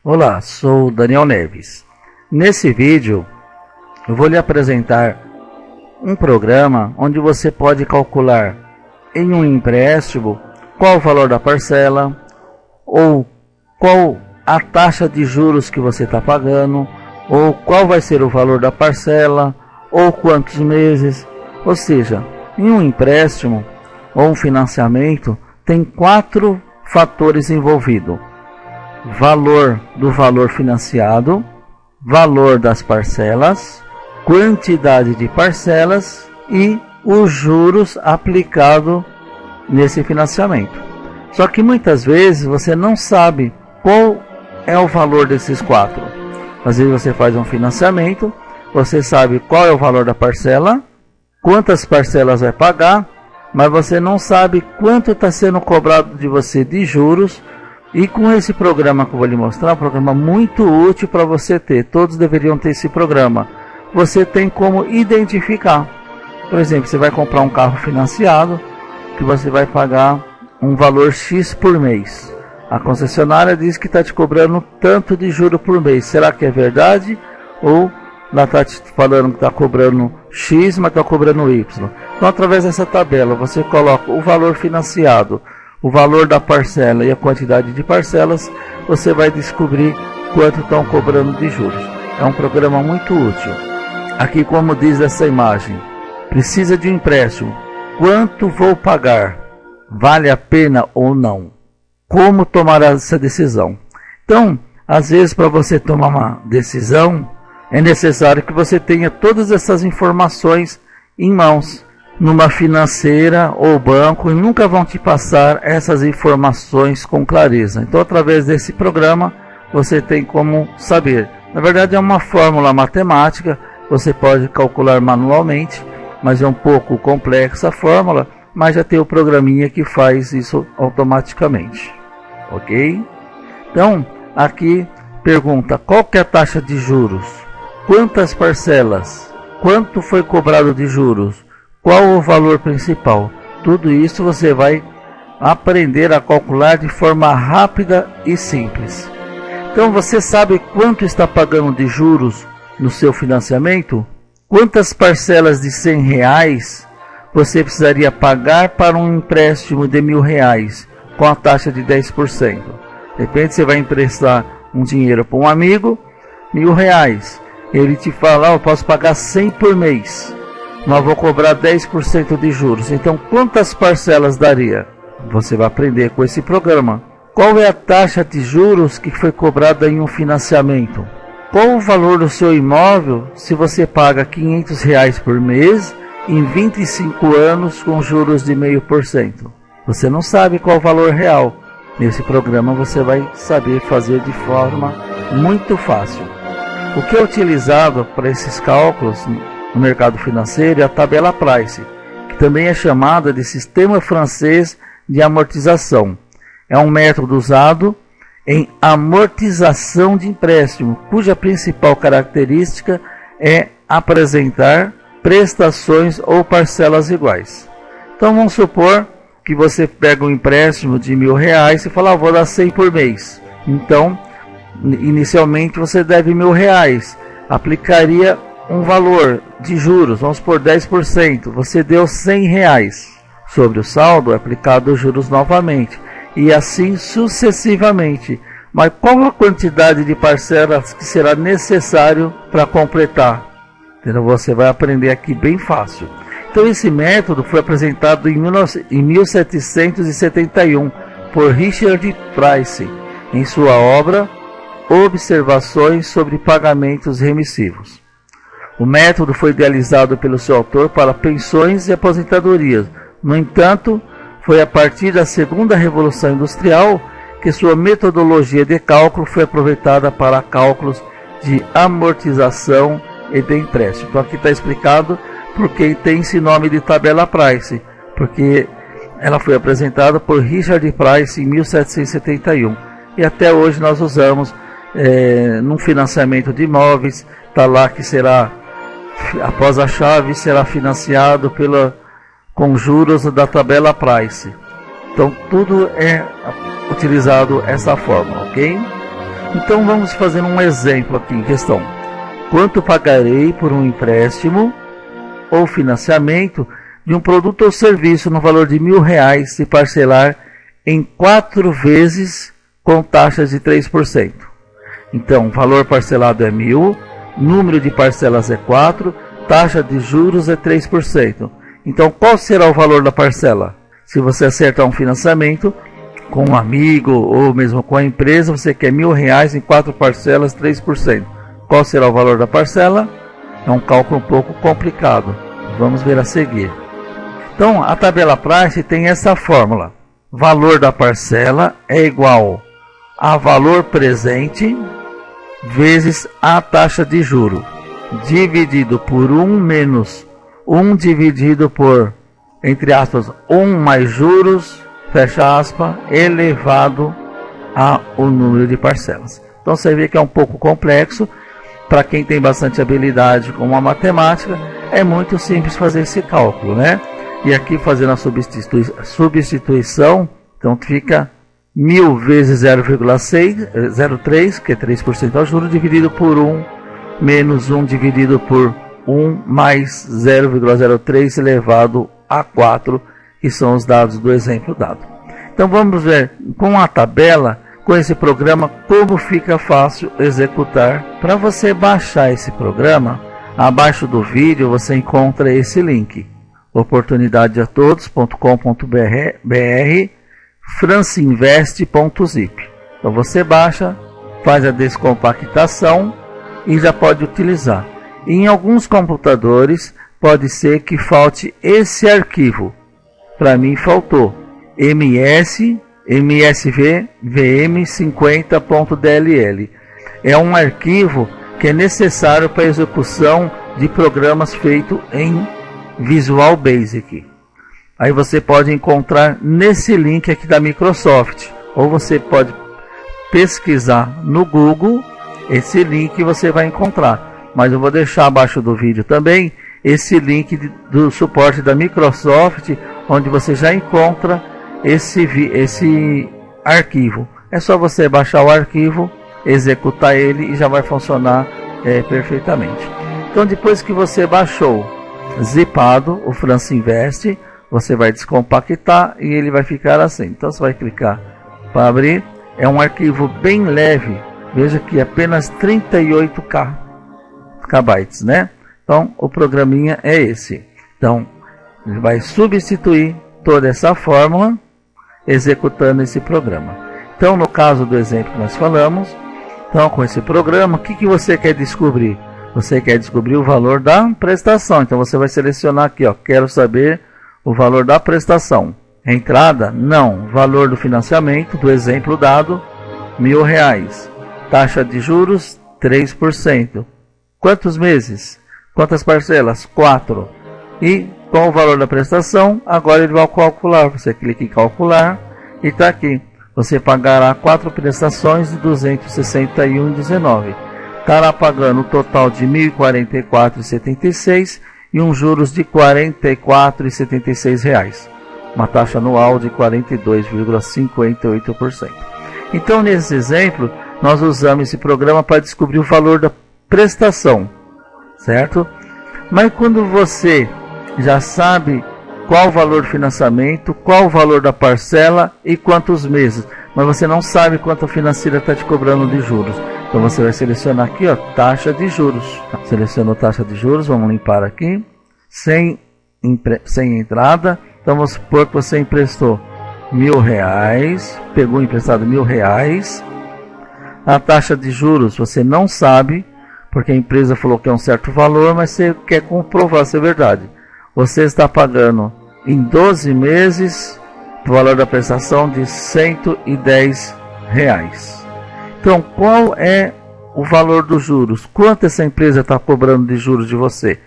Olá, sou Daniel Neves. Nesse vídeo eu vou lhe apresentar um programa onde você pode calcular em um empréstimo qual o valor da parcela ou qual a taxa de juros que você está pagando ou qual vai ser o valor da parcela ou quantos meses. Ou seja, em um empréstimo ou um financiamento tem 4 fatores envolvidos: valor do valor financiado, valor das parcelas, quantidade de parcelas e os juros aplicados nesse financiamento. Só que muitas vezes você não sabe qual é o valor desses 4. Às vezes você faz um financiamento, você sabe qual é o valor da parcela, quantas parcelas vai pagar, mas você não sabe quanto está sendo cobrado de você de juros. E com esse programa que eu vou lhe mostrar, um programa muito útil para você ter, todos deveriam ter esse programa, você tem como identificar. Por exemplo, você vai comprar um carro financiado, que você vai pagar um valor X por mês. A concessionária diz que está te cobrando tanto de juro por mês. Será que é verdade? Ou ela está te falando que está cobrando X, mas está cobrando Y? Então, através dessa tabela, você coloca o valor financiado, o valor da parcela e a quantidade de parcelas, você vai descobrir quanto estão cobrando de juros. É um programa muito útil. Aqui, como diz essa imagem, precisa de um empréstimo. Quanto vou pagar? Vale a pena ou não? Como tomar essa decisão? Então, às vezes, para você tomar uma decisão, é necessário que você tenha todas essas informações em mãos. Numa financeira ou banco, e nunca vão te passar essas informações com clareza. Então, através desse programa, você tem como saber. Na verdade, é uma fórmula matemática, você pode calcular manualmente, mas é um pouco complexa a fórmula, mas já tem o programinha que faz isso automaticamente. Ok? Então, aqui pergunta: qual que é a taxa de juros? Quantas parcelas? Quanto foi cobrado de juros? Qual o valor principal? Tudo isso você vai aprender a calcular de forma rápida e simples. Então, você sabe quanto está pagando de juros no seu financiamento? Quantas parcelas de R$100 você precisaria pagar para um empréstimo de R$1.000 com a taxa de 10%? De repente você vai emprestar um dinheiro para um amigo, R$1.000. Ele te fala: eu posso pagar 100 por mês, mas vou cobrar 10% de juros. Então, quantas parcelas daria? Você vai aprender com esse programa. Qual é a taxa de juros que foi cobrada em um financiamento? Qual o valor do seu imóvel se você paga R$500 por mês em 25 anos com juros de 0,5%? Você não sabe qual o valor real. Nesse programa você vai saber fazer de forma muito fácil. O que é utilizado para esses cálculos no mercado financeiro é a tabela Price, que também é chamada de sistema francês de amortização. É um método usado em amortização de empréstimo, cuja principal característica é apresentar prestações ou parcelas iguais. Então vamos supor que você pega um empréstimo de R$1.000 e fala: vou dar 100 por mês. Então, inicialmente você deve R$1.000, aplicaria um valor de juros, vamos por 10%, você deu R$100. Sobre o saldo é aplicado os juros novamente, e assim sucessivamente. Mas qual a quantidade de parcelas que será necessário para completar? Então você vai aprender aqui bem fácil. Então esse método foi apresentado em 1771 por Richard Price, em sua obra Observações sobre Pagamentos Remissivos. O método foi idealizado pelo seu autor para pensões e aposentadorias. No entanto, foi a partir da segunda Revolução Industrial que sua metodologia de cálculo foi aproveitada para cálculos de amortização e de empréstimo. Então aqui está explicado porque tem esse nome de tabela Price, porque ela foi apresentada por Richard Price em 1771 e até hoje nós usamos num financiamento de imóveis. Está lá que será, após a chave, será financiado com juros da tabela Price. Então tudo é utilizado essa fórmula, ok? Então vamos fazer um exemplo aqui em questão. Quanto pagarei por um empréstimo ou financiamento de um produto ou serviço no valor de R$1.000 se parcelar em 4 vezes com taxas de 3%. Então, o valor parcelado é 1.000, número de parcelas é 4, taxa de juros é 3%. Então, qual será o valor da parcela? Se você acertar um financiamento com um amigo ou mesmo com a empresa, você quer R$1.000 em 4 parcelas, 3%. Qual será o valor da parcela? É um cálculo um pouco complicado. Vamos ver a seguir. Então, a tabela Price tem essa fórmula. Valor da parcela é igual a valor presente vezes a taxa de juro, dividido por 1 menos 1 dividido por, entre aspas, 1 mais juros, fecha aspas, elevado ao número de parcelas. Então você vê que é um pouco complexo. Para quem tem bastante habilidade com a matemática, é muito simples fazer esse cálculo, né? E aqui fazendo a substituição, então fica 1.000 vezes 0,03, que é 3% ao juro, dividido por 1, menos 1 dividido por 1, mais 0,03 elevado a 4, que são os dados do exemplo dado. Então vamos ver com a tabela, com esse programa, como fica fácil executar. Para você baixar esse programa, abaixo do vídeo você encontra esse link, oportunidadeatodos.com.br francinvest.zip. Então você baixa, faz a descompactação e já pode utilizar. Em alguns computadores pode ser que falte esse arquivo. Para mim faltou msv vm50.dll. É um arquivo que é necessário para a execução de programas feitos em Visual Basic. Aí você pode encontrar nesse link aqui da Microsoft, ou você pode pesquisar no Google esse link e você vai encontrar. Mas eu vou deixar abaixo do vídeo também esse link do suporte da Microsoft, onde você já encontra esse arquivo. É só você baixar o arquivo, executar ele e já vai funcionar perfeitamente. Então depois que você baixou zipado o Francinvest, você vai descompactar e ele vai ficar assim. Então você vai clicar para abrir. É um arquivo bem leve. Veja que apenas 38 KB, né? Então o programinha é esse. Então ele vai substituir toda essa fórmula executando esse programa. Então no caso do exemplo que nós falamos, então com esse programa, o que você quer descobrir? Você quer descobrir o valor da prestação. Então você vai selecionar aqui, ó, quero saber o valor da prestação. Entrada? Não. Valor do financiamento, do exemplo dado, R$1.000. Taxa de juros, 3%. Quantos meses? Quantas parcelas? 4. E qual o valor da prestação? Agora ele vai calcular. Você clica em calcular e está aqui. Você pagará 4 prestações de R$ 261,19. Estará pagando um total de R$ 1.044,76 e um juros de R$ 44,76. Uma taxa anual de 42,58%. Então, nesse exemplo, nós usamos esse programa para descobrir o valor da prestação, certo? Mas quando você já sabe qual o valor do financiamento, qual o valor da parcela e quantos meses, mas você não sabe quanto a financeira está te cobrando de juros, então você vai selecionar aqui, ó, taxa de juros. Selecionou taxa de juros, vamos limpar aqui, sem entrada. Então vamos supor que você emprestou R$1.000, pegou emprestado R$1.000. A taxa de juros você não sabe, porque a empresa falou que é um certo valor, mas você quer comprovar se é verdade. Você está pagando em 12 meses o valor da prestação de R$110. Então, qual é o valor dos juros? Quanto essa empresa está cobrando de juros de você?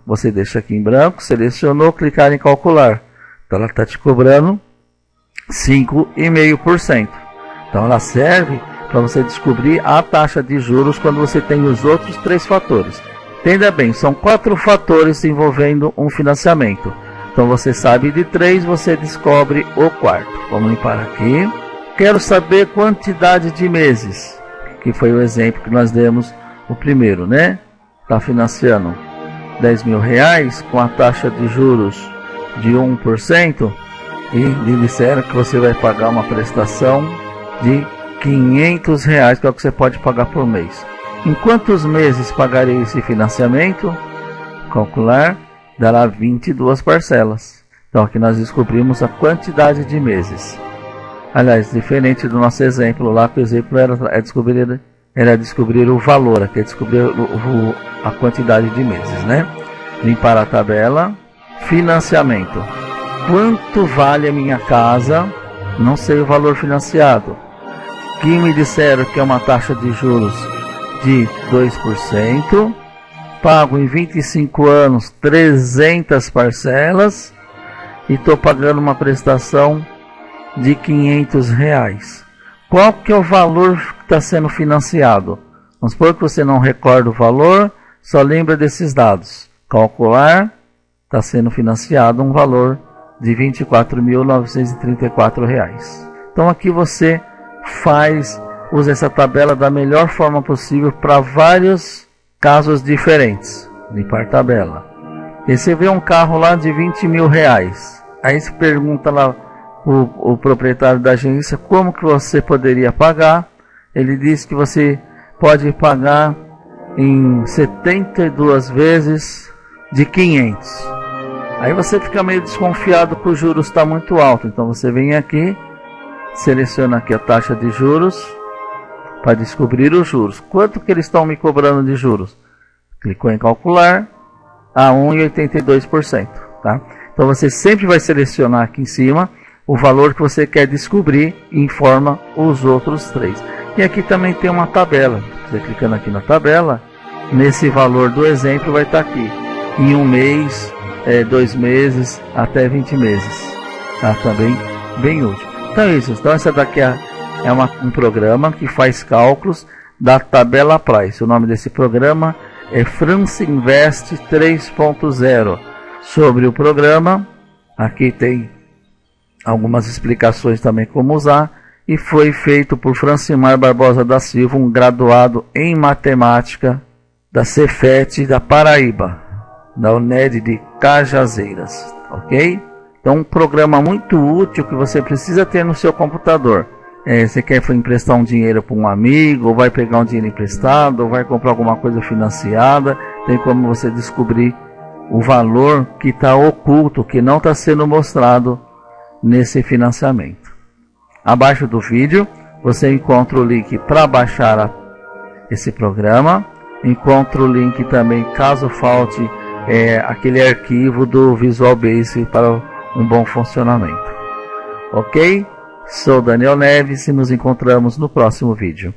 Você deixa aqui em branco, selecionou, clicar em calcular. Então, ela está te cobrando 5,5%. Então, ela serve para você descobrir a taxa de juros quando você tem os outros 3 fatores. Entenda bem, são 4 fatores envolvendo um financiamento. Então você sabe de 3, você descobre o 4º. Vamos limpar aqui. Quero saber quantidade de meses. que foi o exemplo que nós demos o primeiro, né? Está financiando 10 mil reais com a taxa de juros de 1% e lhe disseram que você vai pagar uma prestação de 500 reais, que é o que você pode pagar por mês. Em quantos meses pagaria esse financiamento? Calcular, dará 22 parcelas. Então aqui nós descobrimos a quantidade de meses. Aliás, diferente do nosso exemplo lá, que o exemplo era descobrir o valor, aqui é descobrir a quantidade de meses, né? Limpar a tabela. Financiamento. Quanto vale a minha casa? Não sei o valor financiado. Que me disseram que é uma taxa de juros de 2%. Pago em 25 anos 300 parcelas. E estou pagando uma prestação de 500 reais. Qual que é o valor que está sendo financiado? Vamos supor que você não recorda o valor, só lembra desses dados. Calcular, está sendo financiado um valor de R$ 24.934. Então aqui você usa essa tabela da melhor forma possível para vários casos diferentes. Limpar tabela. E você vê um carro lá de 20 mil reais. Aí você pergunta lá o proprietário da agência como que você poderia pagar. Ele diz que você pode pagar em 72 vezes de 500. Aí você fica meio desconfiado que o juros está muito alto. Então você vem aqui, seleciona aqui a taxa de juros para descobrir os juros. Quanto que eles estão me cobrando de juros? Clicou em calcular, a 1,82%, tá? Então você sempre vai selecionar aqui em cima o valor que você quer descobrir e informa os outros três. E aqui também tem uma tabela. Você clicando aqui na tabela, nesse valor do exemplo vai estar aqui em um mês, 2 meses, até 20 meses, tá? Também bem útil. Então é isso. Então essa daqui é um programa que faz cálculos da tabela Price. O nome desse programa é France Invest 3.0. Sobre o programa, aqui tem algumas explicações também como usar, e foi feito por Francimar Barbosa da Silva, um graduado em matemática da Cefet da Paraíba, da UNED de Cajazeiras, ok? Então um programa muito útil que você precisa ter no seu computador. Você quer emprestar um dinheiro para um amigo, ou vai pegar um dinheiro emprestado, ou vai comprar alguma coisa financiada, tem como você descobrir o valor que está oculto, que não está sendo mostrado nesse financiamento. Abaixo do vídeo você encontra o link para baixar esse programa, encontra o link também caso falte aquele arquivo do Visual Basic para um bom funcionamento. Ok? Sou Daniel Neves e nos encontramos no próximo vídeo.